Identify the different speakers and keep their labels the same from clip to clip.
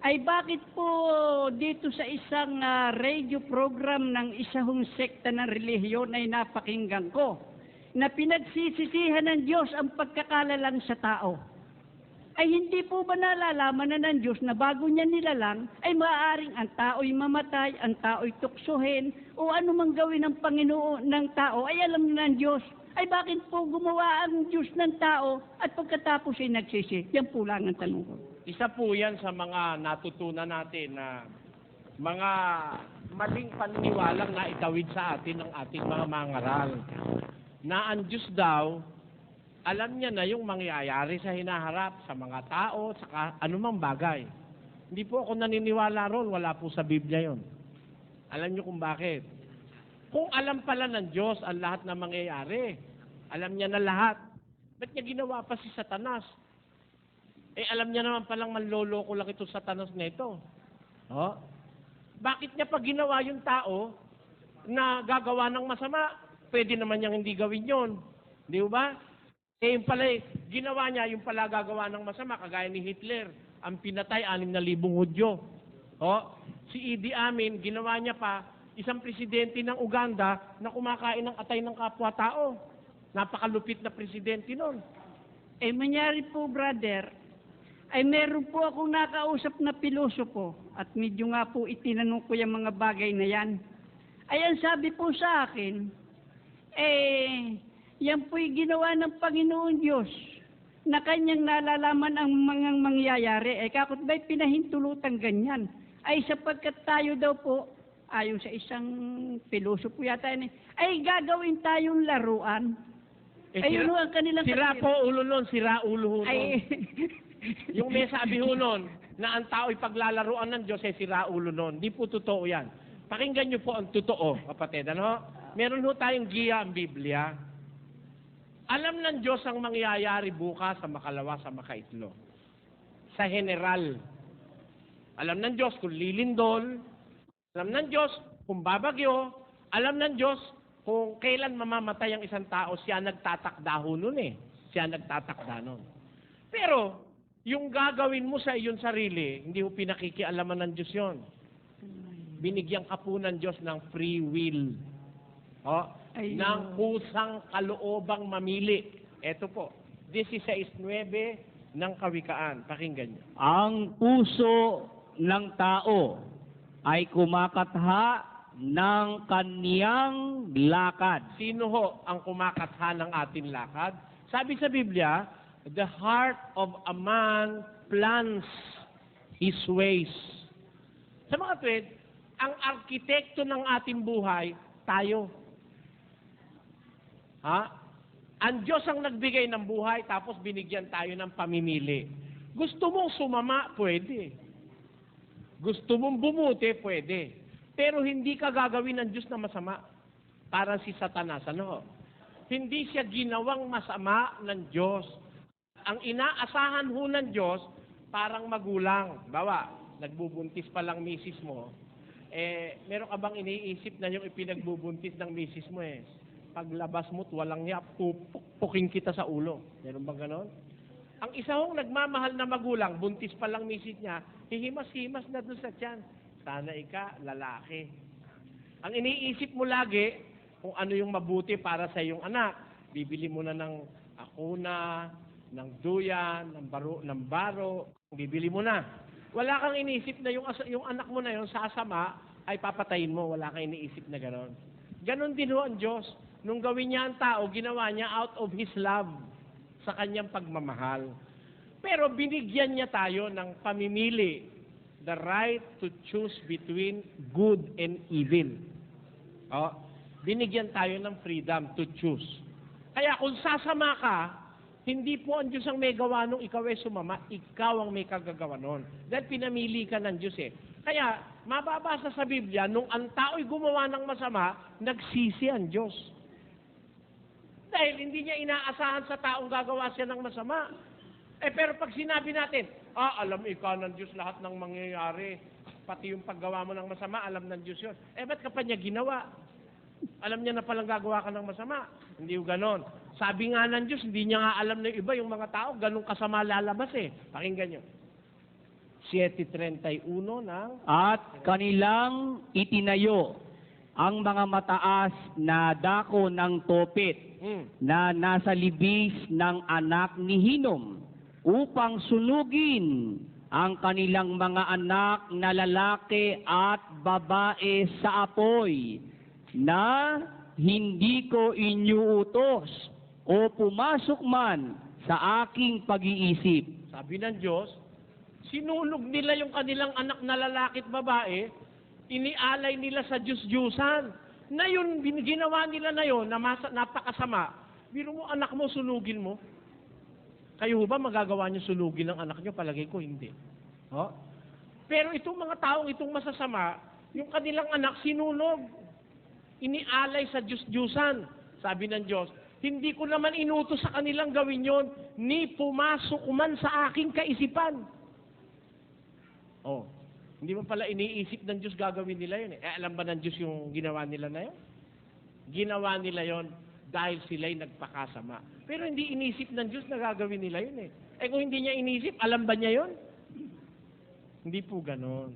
Speaker 1: ay bakit po dito sa isang radio program ng isang sekta ng relihiyon ay napakinggan ko na pinagsisisihan ng Diyos ang pagkakalalang sa tao? Ay hindi po ba nalalaman na ng Diyos na bago niya nilalang ay maaaring ang tao'y mamatay, ang tao'y tuksohin, o anumang gawin ng Panginoon ng tao ay alam na ng Diyos? Ay bakit po gumawa ang Diyos ng tao at pagkatapos ay nagsisi? Yan po lang ang tanong ko.
Speaker 2: Isa po yan sa mga natutunan natin na mga maling paniniwalang na itawid sa atin ng ating mga mangaral. Na ang Diyos daw, alam niya na yung mangyayari sa hinaharap, sa mga tao, sa anumang bagay. Hindi po ako naniniwala ron, wala po sa Biblia yon. Alam niyo kung bakit? Kung alam pala ng Diyos ang lahat na mangyayari, alam niya na lahat, ba't niya ginawa pa si Satanas? Alam niya naman palang manloloko lang ito Satanas na ito. Oh? Bakit niya pa ginawa yung tao na gagawa ng masama? Pwede naman niyang hindi gawin yon. Di ba? Yung pala, ginawa niya, yung pala gagawa ng masama, kagaya ni Hitler, ang pinatay 6,000 Hudyo. Oh, si Idi Amin, ginawa niya pa, isang presidente ng Uganda na kumakain ng atay ng kapwa-tao. Napakalupit na presidente nun.
Speaker 1: Manyari po, brother, ay meron po akong nakausap na pilosopo at medyo nga po itinanong ko yung mga bagay na yan. Ay, ang sabi po sa akin, yan po'y ginawa ng Panginoon Diyos na kanyang nalalaman ang mga mangyayari. Kakot ba'y pinahintulutan ganyan? Ay sapagkat tayo daw po, ayon sa isang pilosopo yata, ay gagawin tayong laruan. Ayun ang kanilang
Speaker 2: sira po ulo nun, sira ulo nun. Yung may sabi ho nun, na ang tao'y paglalaruan ng Diyos ay sira ulo nun. Di po totoo yan. Pakinggan niyo po ang totoo, kapatid. Ano? Meron ho tayong giya ang Biblia. Alam ng Diyos ang mangyayari bukas sa makalawa sa makaitlo. Sa general. Alam ng Diyos kung lilindol. Alam ng Diyos kung babagyo. Alam ng Diyos kung kailan mamamatay ang isang tao. Siya nagtatakda ho nun eh. Siya nagtatakda nun. Pero, yung gagawin mo sa iyong sarili, hindi ho pinakikialaman ng Diyos yun. Binigyan ka po ng Diyos ng free will. O, ng kusang kaloobang mamili. Ito po, 16:9 ng Kawikaan. Pakinggan niyo.
Speaker 3: Ang puso ng tao ay kumakatha ng kaniyang lakad.
Speaker 2: Sino ho ang kumakatha ng ating lakad? Sabi sa Biblia, the heart of a man plans his ways. Sa mga tuwid, ang arkitekto ng ating buhay, tayo. Ha? Ang Diyos ang nagbigay ng buhay, tapos binigyan tayo ng pamimili. Gusto mong sumama, pwede. Gusto mong bumuti, pwede. Pero hindi ka gagawin ng Diyos na masama. Parang si Satanas, ano? Hindi siya ginawang masama ng Diyos. Ang inaasahan ho ng Diyos, parang magulang. Bawa, nagbubuntis pa lang misis mo. Meron ka bang iniisip na yung ipinagbubuntis ng misis mo eh? Paglabas mo't walang niya, pupukin kita sa ulo. Meron bang ganon? Ang isa hong nagmamahal na magulang, buntis pa lang misis niya, hihimas-himas na doon sa tiyan. Sana lalaki. Ang iniisip mo lagi, kung ano yung mabuti para sa iyong anak. Bibili mo na ng akuna, ng duyan, ng baro, bibili mo na. Wala kang iniisip na yung anak mo na yun, sasama, ay papatayin mo. Wala kang iniisip na ganon. Ganon din ho ang Diyos. Nung gawin niya ang tao, ginawa niya out of His love sa kanyang pagmamahal. Pero binigyan niya tayo ng pamimili, the right to choose between good and evil. Binigyan tayo ng freedom to choose. Kaya kung sasama ka, hindi po ang Diyos ang may gawa nung ikaw ay sumama, ikaw ang may kagagawa nun. Dahil pinamili ka ng Diyos eh. Kaya, mababasa sa Biblia, nung ang tao'y gumawa ng masama, nagsisi ang Diyos. Dahil hindi niya inaasahan sa taong gagawa siya ng masama. Pero pag sinabi natin, alam ikaw ng Diyos lahat ng mangyayari, pati yung paggawa mo ng masama, alam ng Diyos yun. Ba't ka pa niya ginawa? Alam niya na palang gagawa ka ng masama. Hindi yung ganon. Sabi nga ng Diyos, hindi niya nga alam ng iba, yung mga tao, ganun kasama lalabas eh. Pakinggan niyo. 7:31 ng
Speaker 3: At kanilang itinayo ang mga mataas na dako ng topit na nasa libis ng anak ni Hinom upang sunugin ang kanilang mga anak na lalaki at babae sa apoy na hindi ko inyuutos o pumasok man sa aking pag-iisip.
Speaker 2: Sabi ng Diyos, sinunog nila yung kanilang anak na lalaki at babae, inialay nila sa Diyos-Diyusan. Na yun, ginawa nila na yun, na napakasama. Biro mo, anak mo, sunugin mo. Kayo ba magagawa niyo sunugin ng anak niyo? Palagay ko, hindi. Oh? Pero itong mga taong itong masasama, yung kanilang anak sinunog. Inialay sa Diyos-Diyusan. Sabi ng Diyos, hindi ko naman inutos sa kanilang gawin yon, ni pumasok man sa aking kaisipan. Oh, hindi mo pala iniisip ng Diyos gagawin nila yun. Alam ba ng Diyos yung ginawa nila na yun? Ginawa nila yon dahil sila'y nagpakasama. Pero hindi inisip ng Diyos na gagawin nila yun eh. Kung hindi niya inisip, alam ba niya yun? Hindi po ganon.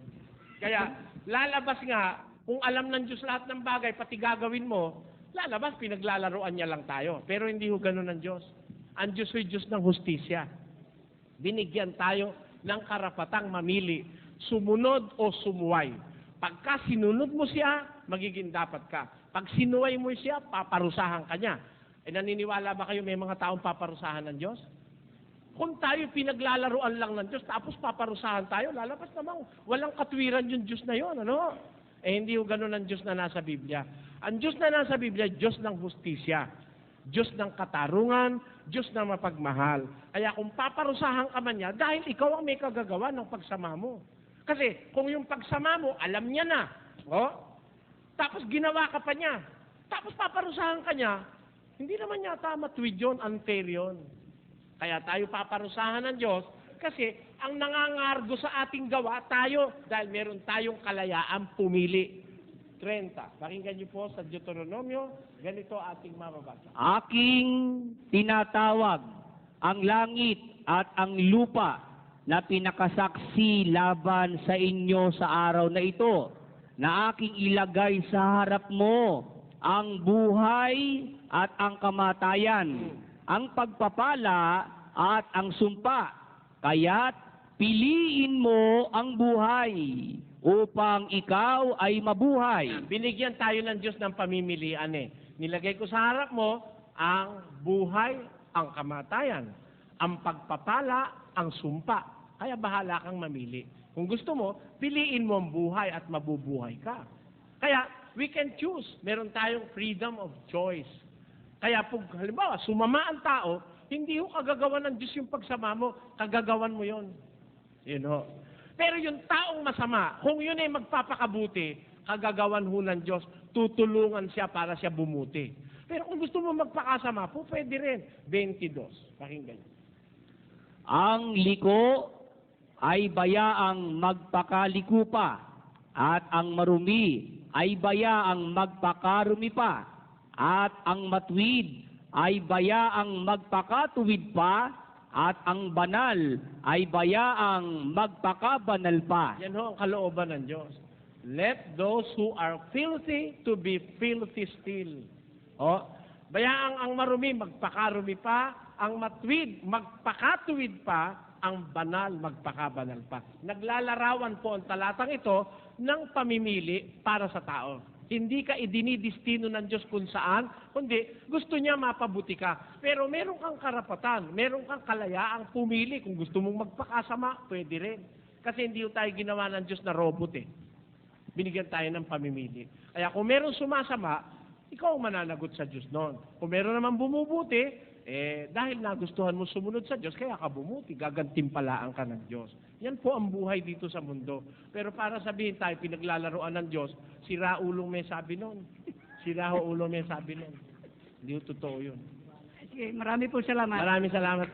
Speaker 2: Kaya, lalabas nga, kung alam ng Diyos lahat ng bagay, pati gagawin mo, lalabas, pinaglalaroan niya lang tayo. Pero hindi ho ganon ng Diyos. Ang Diyos ay Diyos ng hustisya. Binigyan tayo ng karapatang mamili, sumunod o sumuway. Pagka sinunod mo siya, magiging dapat ka. Pag sinuway mo siya, paparusahan ka niya. Naniniwala ba kayo may mga taong paparusahan ng Diyos? Kung tayo pinaglalaroan lang ng Diyos, tapos paparusahan tayo, lalabas namang walang katwiran yung Diyos na yon, ano? Hindi ho ganun ang Diyos na nasa Biblia. Ang Diyos na nasa Biblia, Diyos ng hustisya, Diyos ng katarungan, Diyos na mapagmahal. Kaya kung paparusahan ka man niya, dahil ikaw ang may kagagawa ng pagsama mo. Kasi kung yung pagsama mo, alam niya na, oh, tapos ginawa ka pa niya, tapos paparusahan ka niya, hindi naman yata matwid yun, unfair yun. Kaya tayo paparusahan ng Diyos kasi ang nangangargo sa ating gawa, tayo, dahil meron tayong kalayaan pumili. 30. Pakinggan niyo po sa Deuteronomio, ganito ating mababasa.
Speaker 3: Aking tinatawag ang langit at ang lupa na pinakasaksi laban sa inyo sa araw na ito, na aking ilagay sa harap mo ang buhay at ang kamatayan, ang pagpapala at ang sumpa. Kaya't piliin mo ang buhay upang ikaw ay mabuhay.
Speaker 2: Binigyan tayo ng Diyos ng pamimilian eh. Nilagay ko sa harap mo ang buhay, ang kamatayan, ang pagpapala, ang sumpa. Kaya bahala kang mamili. Kung gusto mo, piliin mo ang buhay at mabubuhay ka. Kaya we can choose. Meron tayong freedom of choice. Kaya pag halimbawa, sumama ang tao, hindi ho kagagawan ng Diyos yung pagsama mo, kagagawan mo yon. You know. Pero yung taong masama, kung yun ay magpapakabuti, kagagawan ho ng Diyos, tutulungan siya para siya bumuti. Pero kung gusto mo magpakasama po, pwede rin. 22. Pakinggan.
Speaker 3: Ang liko ay bayaang magpakaliko pa, at ang marumi ay bayaang magpakarumi pa, at ang matwid ay bayaang magpakatuwid pa, at ang banal ay bayaang magpakabanal pa.
Speaker 2: Yan ho ang kalooban ng Diyos. Let those who are filthy to be filthy still. O, bayaang ang marumi magpakarumi pa, ang matwid magpakatuwid pa, ang banal magpakabanal pa. Naglalarawan po ang talatang ito ng pamimili para sa tao. Hindi ka idinidestino ng Diyos kung saan, kundi gusto niya mapabuti ka. Pero meron kang karapatan, meron kang kalayaang pumili. Kung gusto mong magpakasama, pwede rin. Kasi hindi tayo ginawa ng Diyos na robot eh. Binigyan tayo ng pamimili. Kaya kung meron sumasama, ikaw ang mananagot sa Diyos noon. Kung meron naman bumubuti, dahil nagustuhan mo sumunod sa Diyos, kaya ka bumuti, gagantimpalaan ka ng Diyos. Yan po ang buhay dito sa mundo. Pero para sabihin tayo, pinaglalaroan ng Diyos, sira ulong may sabi noon. Sira ulong may sabi noon. Hindi totoo yun.
Speaker 1: Sige, marami po salamat.
Speaker 2: Maraming salamat.